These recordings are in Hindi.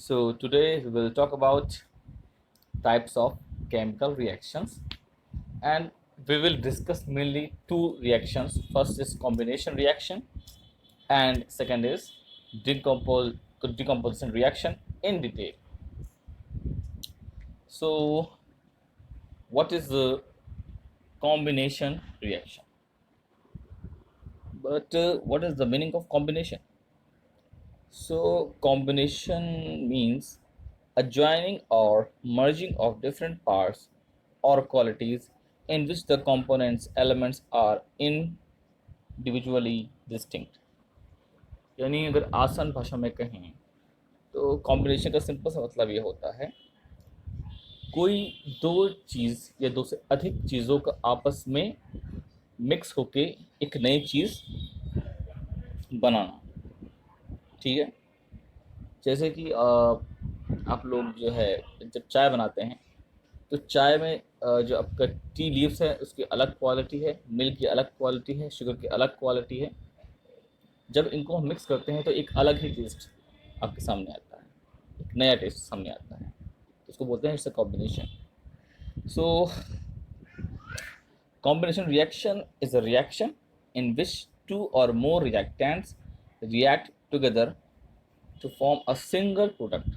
So today we will talk about types of chemical reactions, and we will discuss mainly two reactions. First is combination reaction and second is decomposition reaction in detail. So what is the combination reaction? But what is the meaning of combination? So combination means a joining or merging of different parts or qualities in which the components elements are individually distinct. यानी अगर आसान भाषा में कहें तो कॉम्बिनेशन का सिंपल सा मतलब ये होता है कोई दो चीज़ या दो से अधिक चीज़ों का आपस में मिक्स होके एक नई चीज़ बनाना। ठीक है, जैसे कि आप लोग जो है जब चाय बनाते हैं तो चाय में जो आपका टी लीव्स है उसकी अलग क्वालिटी है, मिल्क की अलग क्वालिटी है, शुगर की अलग क्वालिटी है। जब इनको हम मिक्स करते हैं तो एक अलग ही टेस्ट आपके सामने आता है, एक नया टेस्ट सामने आता है, उसको बोलते हैं it's a combination. So combination reaction is a reaction in which two or more reactants react together to form a single product।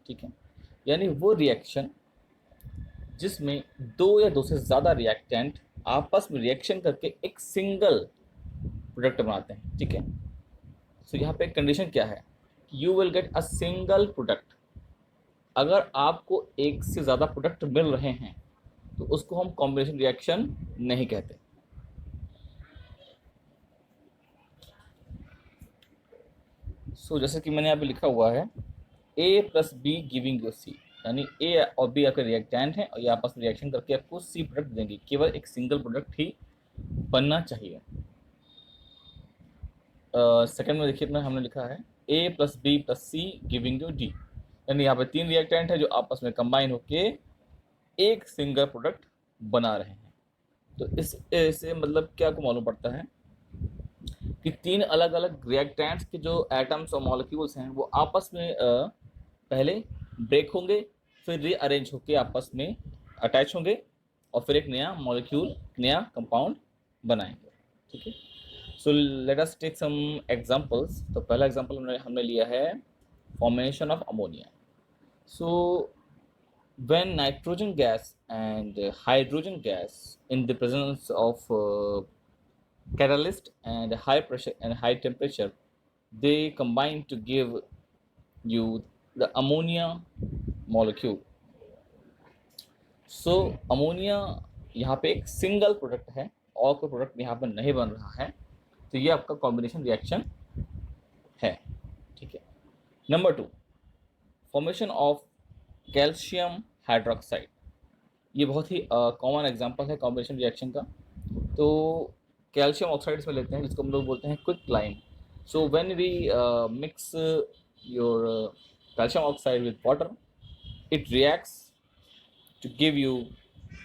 ठीक है, यानी वो रिएक्शन जिसमें दो या दो से ज़्यादा रिएक्टेंट आपस में रिएक्शन करके एक सिंगल प्रोडक्ट बनाते हैं। ठीक है, सो यहाँ पे कंडीशन क्या है कि you will get a single product. अगर आपको एक से ज़्यादा प्रोडक्ट मिल रहे हैं तो उसको हम कॉम्बिनेशन रिएक्शन नहीं कहते। सो जैसे कि मैंने यहाँ पे लिखा हुआ है ए plus be giving you see, यानी ए और बी आपके रिएक्टेंट हैं और ये आपस में रिएक्शन करके आपको सी प्रोडक्ट देंगे। केवल एक सिंगल प्रोडक्ट ही बनना चाहिए। सेकंड में देखिए अपना हमने लिखा है ए प्लस बी प्लस सी गिविंग यू डी, यानी यहाँ पे तीन रिएक्टेंट है जो आपस में कंबाइन होके एक सिंगल प्रोडक्ट बना रहे हैं। तो इससे मतलब क्या को मालूम पड़ता है कि तीन अलग अलग रिएक्टेंट्स के जो एटम्स और मॉलिक्यूल्स हैं वो आपस में पहले ब्रेक होंगे, फिर रीअरेंज होके आपस में अटैच होंगे और फिर एक नया मॉलिक्यूल, नया कंपाउंड बनाएंगे। ठीक है, so let us take some examples. तो पहला एग्जांपल हमने लिया है formation of ammonia. So when nitrogen gas and hydrogen gas in the presence of catalyst and high pressure and high temperature, they combine to give you the ammonia molecule। so ammonia यहाँ पे एक सिंगल प्रोडक्ट है और कोई प्रोडक्ट यहाँ पर नहीं बन रहा है, तो ये आपका कॉम्बिनेशन रिएक्शन है। ठीक है, number 2 formation of calcium hydroxide. ये बहुत ही कॉमन एग्जांपल है कॉम्बिनेशन रिएक्शन का। तो कैल्शियम ऑक्साइड्स में लेते हैं जिसको हम लोग बोलते हैं quick lime. So when we mix your calcium oxide with water, it reacts to give you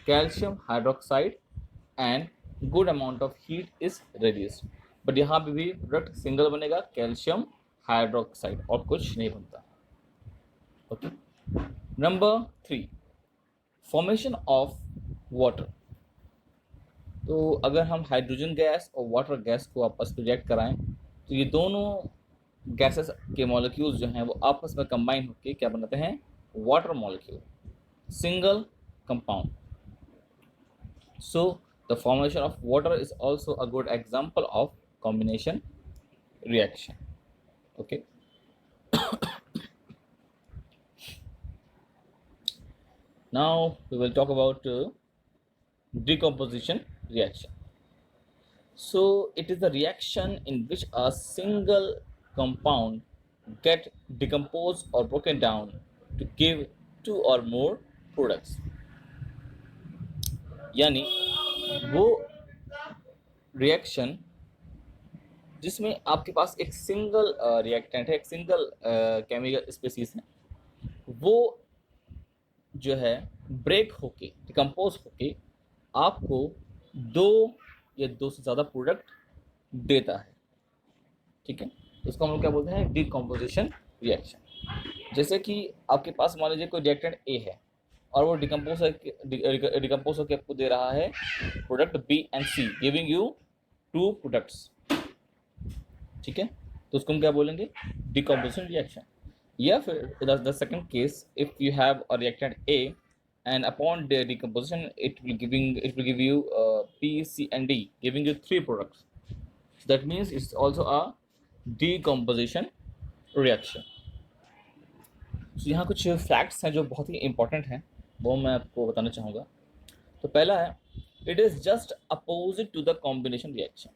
calcium hydroxide and good amount of heat is reduced. But यहाँ पे भी प्रोडक्ट सिंगल बनेगा, कैल्शियम हाइड्रोक्साइड, और कुछ नहीं बनता। Okay, number 3 formation of water. तो अगर हम हाइड्रोजन गैस और वाटर गैस को आपस में रिएक्ट कराएं तो ये दोनों गैसेस के मॉलिक्यूल्स जो हैं वो आपस में कंबाइन होकर क्या बनाते हैं, water molecule, single compound. So the formation of water is also a good example of combination reaction. Okay, now we will talk about decomposition reaction. So it is the reaction in which a single compound get decomposed or broken down to give two or more products। यानी वो रिएक्शन जिसमें आपके पास एक सिंगल रिएक्टेंट है, एक सिंगल केमिकल स्पीसीज है, वो जो है ब्रेक होके, डिकम्पोज होके आपको दो या दो से ज़्यादा प्रोडक्ट देता है। ठीक है, तो इसको हम लोग क्या बोलते हैं, डिकम्पोजिशन रिएक्शन। जैसे कि आपके पास मान लीजिए कोई रिएक्टेंट ए है और वो डिकम्पोज होकर आपको दे रहा है product B and C, giving you 2 products. ठीक है, तो उसको हम क्या बोलेंगे? Decomposition reaction. या फिर the second case, if you have a reactant A and upon the decomposition it will give you B, C and D, giving you 3 products. So that means it's also a decomposition reaction. So यहाँ कुछ फैक्ट्स हैं जो बहुत ही इंपॉर्टेंट हैं, वो मैं आपको बताना चाहूँगा। तो पहला है, it is just opposite to the combination reaction.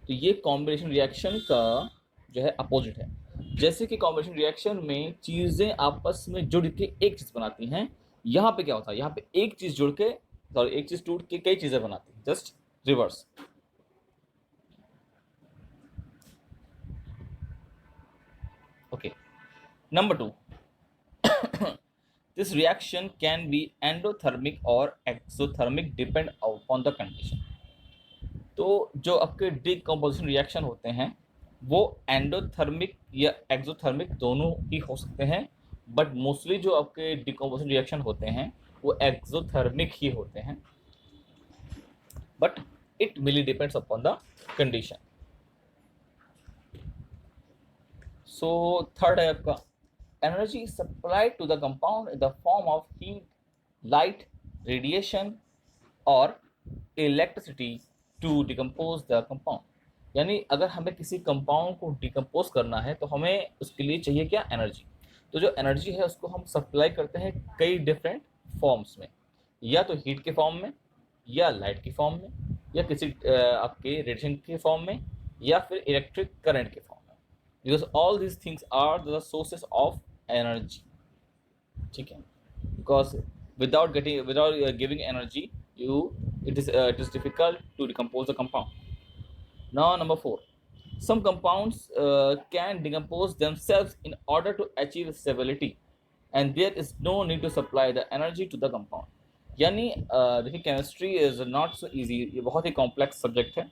तो ये कॉम्बिनेशन रिएक्शन का जो है अपोजिट है। जैसे कि कॉम्बिनेशन रिएक्शन में चीज़ें आपस में जुड़ के एक चीज़ बनाती हैं, यहाँ पे क्या होता है, यहाँ पे एक चीज़ जुड़ के एक चीज़ टूट के कई चीज़ें बनाती हैं, just reverse. Okay, number 2, this reaction can be endothermic or exothermic depend upon the condition. तो जो आपके डिकम्पोजिशन रिएक्शन होते हैं वो एंडोथर्मिक या एक्सोथर्मिक दोनों ही हो सकते हैं, बट मोस्टली जो आपके डिकम्पोजिशन रिएक्शन होते हैं वो एक्सोथर्मिक ही होते हैं, but it mainly depends upon the condition. So third है आपका, energy supplied to the compound in the form of heat, light, radiation और electricity to decompose the compound. यानी अगर हमें किसी कंपाउंड को डिकम्पोज करना है तो हमें उसके लिए चाहिए क्या? एनर्जी। तो जो एनर्जी है उसको हम सप्लाई करते हैं कई डिफरेंट फॉर्म्स में, या तो हीट के फॉर्म में, या लाइट के फॉर्म में, या किसी आपके रेडिएशन के फॉर्म में, या फिर इलेक्ट्रिक करंट के फॉर्म में, because all these things are the sources of energy. ठीक है, because without giving energy it is difficult to decompose the compound. Now number 4, some compounds can decompose themselves in order to achieve stability and there is no need to supply the energy to the compound. यानी देखिए chemistry is not so easy, ये बहुत ही कॉम्प्लेक्स सब्जेक्ट है,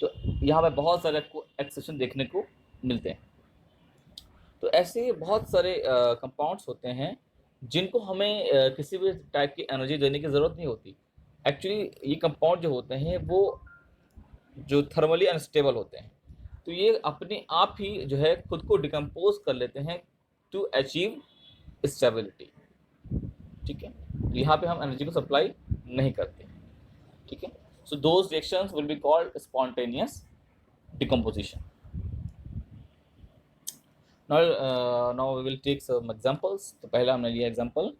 तो यहाँ पे बहुत सारे आपको एक्सेप्शन देखने को मिलते हैं। तो ऐसे बहुत सारे कंपाउंड्स होते हैं जिनको हमें किसी भी टाइप की एनर्जी देने की ज़रूरत नहीं होती। एक्चुअली ये कंपाउंड जो होते हैं वो जो थर्मली अनस्टेबल होते हैं, तो ये अपने आप ही जो है खुद को डिकम्पोज कर लेते हैं टू अचीव स्टेबिलिटी। ठीक है, तो यहाँ पे हम एनर्जी को सप्लाई नहीं करते। ठीक है, so those reactions will be called spontaneous decomposition. Now we will take some examples. तो पहला हमने लिया example,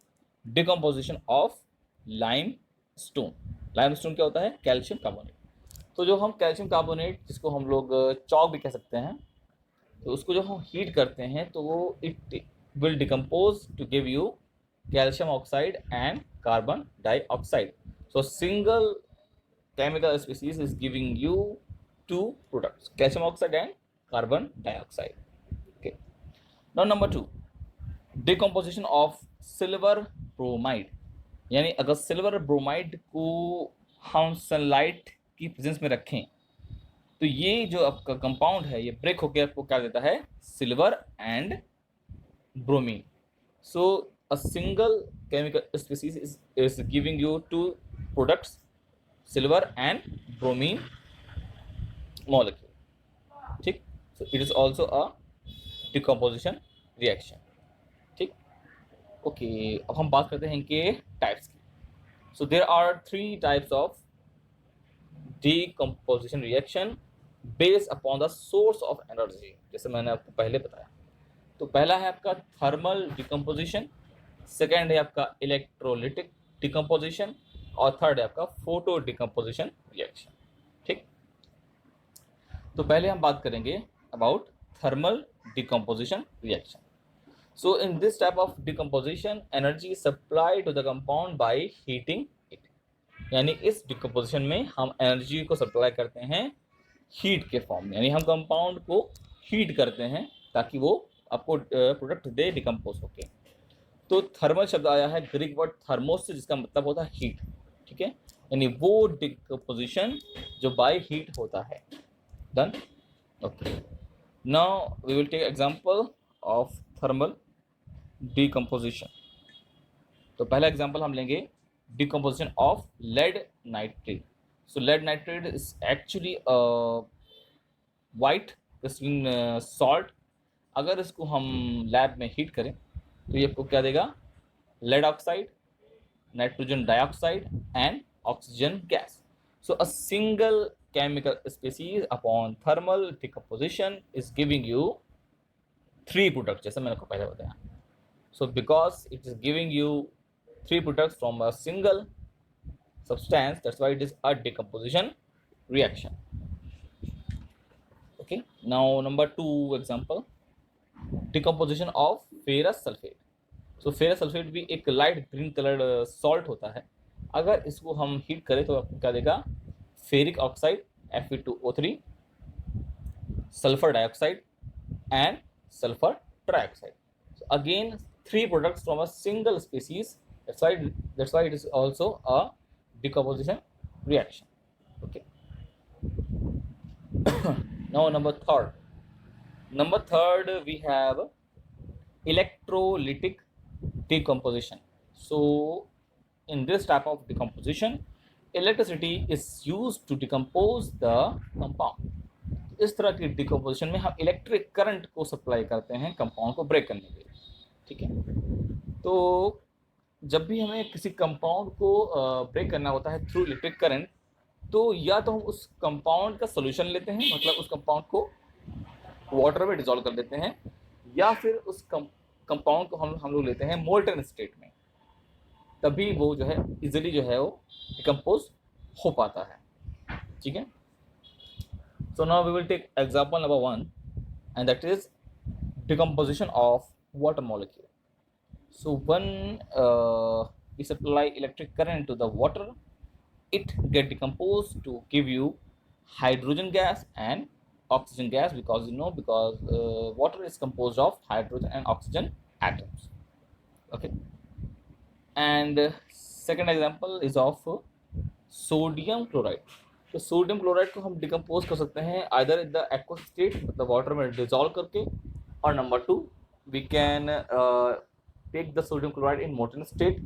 decomposition of limestone. Limestone क्या होता है? Calcium carbonate. तो जो हम कैल्शियम कार्बोनेट, जिसको हम लोग चॉक भी कह सकते हैं, तो उसको जो हम हीट करते हैं तो वो it will decompose to give you calcium oxide and carbon dioxide. So single chemical species is giving you 2 products, calcium oxide and carbon dioxide. Now number 2, decomposition of silver bromide. यानी अगर सिल्वर ब्रोमाइड को हम सनलाइट की प्रेजेंस में रखें तो ये जो आपका कंपाउंड है ये ब्रेक होकर आपको क्या देता है? Silver and bromine. So a single chemical species is giving you 2 products, silver and bromine molecule. ठीक, so it is also a decomposition reaction. ठीक, ओके, अब हम बात करते हैं इनके टाइप्स की। So there are 3 types of decomposition reaction based upon the source of energy, जैसे मैंने आपको पहले बताया। तो पहला है आपका थर्मल डिकम्पोजिशन, सेकेंड है आपका इलेक्ट्रोलिटिक डिकम्पोजिशन, और थर्ड है आपका फोटो डिकम्पोजिशन रिएक्शन। ठीक, तो पहले हम बात करेंगे about thermal decomposition reaction. So in this type of decomposition, energy is supplied to the compound by heating it. यानी इस डिकम्पोजिशन में हम एनर्जी को सप्लाई करते हैं हीट के फॉर्म में, यानी हम कंपाउंड को हीट करते हैं ताकि वो आपको प्रोडक्ट दे डिकम्पोज होके। तो थर्मल शब्द आया है ग्रीक वर्ड थर्मोस से, जिसका मतलब होता है हीट। ठीक है, यानी वो डिकम्पोजिशन जो बाय हीट होता है। Done, okay. Now we will take example of thermal decomposition. तो पहला एग्जांपल हम लेंगे decomposition of lead nitrate. So lead nitrate is actually white crystalline salt. अगर इसको हम लैब में हीट करें तो ये आपको क्या देगा, lead oxide, nitrogen dioxide and oxygen gas. So a single chemical species upon thermal decomposition is giving you three products, जैसे मैंने आपको पहले बताया। So because it is giving you three products from a single substance, that's why it is a decomposition reaction. Okay, now number 2 example, decomposition of ferrous sulfate. So ferrous sulfate भी एक लाइट ग्रीन कलर्ड सॉल्ट होता है। अगर इसको हम हीट करें तो आपको क्या देगा, ferric oxide Fe2O3, sulfur dioxide and sulfur trioxide. So again, three products from a single species. That's why it is also a decomposition reaction. Okay. Now number third we have electrolytic decomposition. So in this type of decomposition, electricity is used to decompose the compound. इस तरह की डिकम्पोजिशन में हम इलेक्ट्रिक करंट को सप्लाई करते हैं कंपाउंड को ब्रेक करने के लिए। ठीक है, तो जब भी हमें किसी कंपाउंड को ब्रेक करना होता है थ्रू इलेक्ट्रिक करंट, तो या तो हम उस कंपाउंड का सोल्यूशन लेते हैं, मतलब उस कंपाउंड को वाटर में डिसॉल्व कर देते हैं, या फिर उस कंपाउंड को हम लोग लेते हैं मोल्टन स्टेट में, तभी वो जो है इजीली जो है वो डिकम्पोज हो पाता है। ठीक है, so now we will take example number 1, and that is decomposition of water molecule. So when we supply electric current to the water, it get decomposed to give you hydrogen gas and oxygen gas, because water is composed of hydrogen and oxygen atoms. Okay, and second example is of sodium chloride. तो सोडियम क्लोराइड को हम डिकम्पोज कर सकते हैं either in the aqueous state, मतलब वाटर में डिसॉल्व करके, और number 2 we can take the sodium chloride in molten state,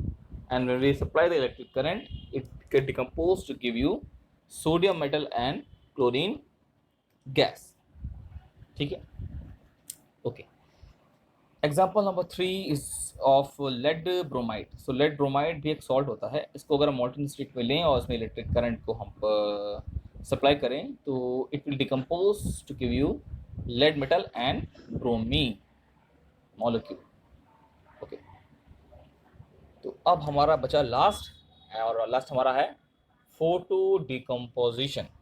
and when we supply the electric current it get decompose to give you sodium metal and chlorine gas. ठीक है, okay. Example number 3 is of lead bromide. So lead bromide भी एक सॉल्ट होता है। इसको अगर हम मोल्टन स्टेट में लें और उसमें इलेक्ट्रिक करंट को हम सप्लाई करें तो it will decompose to give you lead metal and bromine molecule. Okay, तो अब हमारा बचा लास्ट, और लास्ट हमारा है photo decomposition.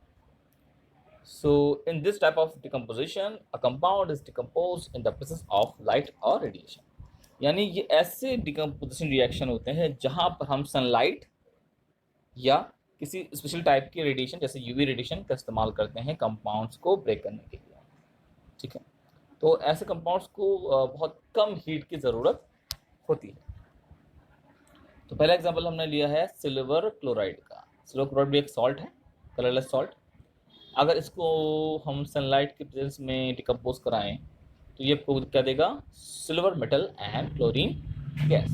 So in this type of decomposition, a compound is decomposed in the presence of light or radiation. यानी ये ऐसे डिकम्पोजिशन रिएक्शन होते हैं जहाँ पर हम सनलाइट या किसी स्पेशल टाइप के रेडिएशन जैसे यूवी रेडिएशन का इस्तेमाल करते हैं कंपाउंड्स को ब्रेक करने के लिए। ठीक है, तो ऐसे कंपाउंड्स को बहुत कम हीट की ज़रूरत होती है। तो पहला एग्जाम्पल हमने लिया है सिल्वर क्लोराइड का। सिल्वर क्लोराइड भी एक सॉल्ट है, कलरलेस सॉल्ट। अगर इसको हम सनलाइट के प्रेजेंस में डिकम्पोज कराएं तो ये आपको क्या देगा, silver metal and chlorine gas.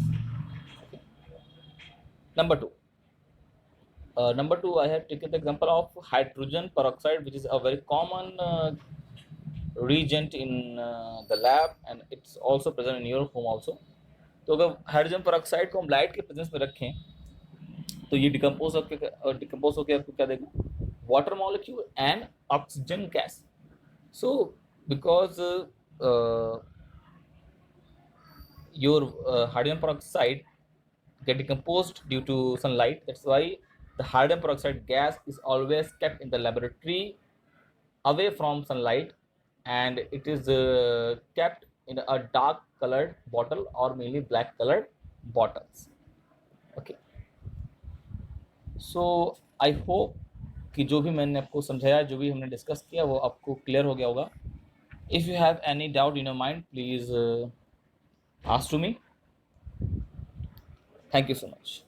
Number two I have taken the example of hydrogen peroxide, which is a very common reagent in the lab and it's also present in your home also. तो अगर हाइड्रोजन पेरोक्साइड को हम लाइट के प्रेजेंस में रखें तो ये डिकम्पोज होकर आपको क्या देगा, water molecule and oxygen gas. So because your hydrogen peroxide get decomposed due to sunlight, that's why the hydrogen peroxide gas is always kept in the laboratory away from sunlight, and it is kept in a dark colored bottle or mainly black colored bottles. Okay, so I hope कि जो भी मैंने आपको समझाया, जो भी हमने डिस्कस किया वो आपको क्लियर हो गया होगा। If you have any doubt in your mind please ask to me. Thank you so much.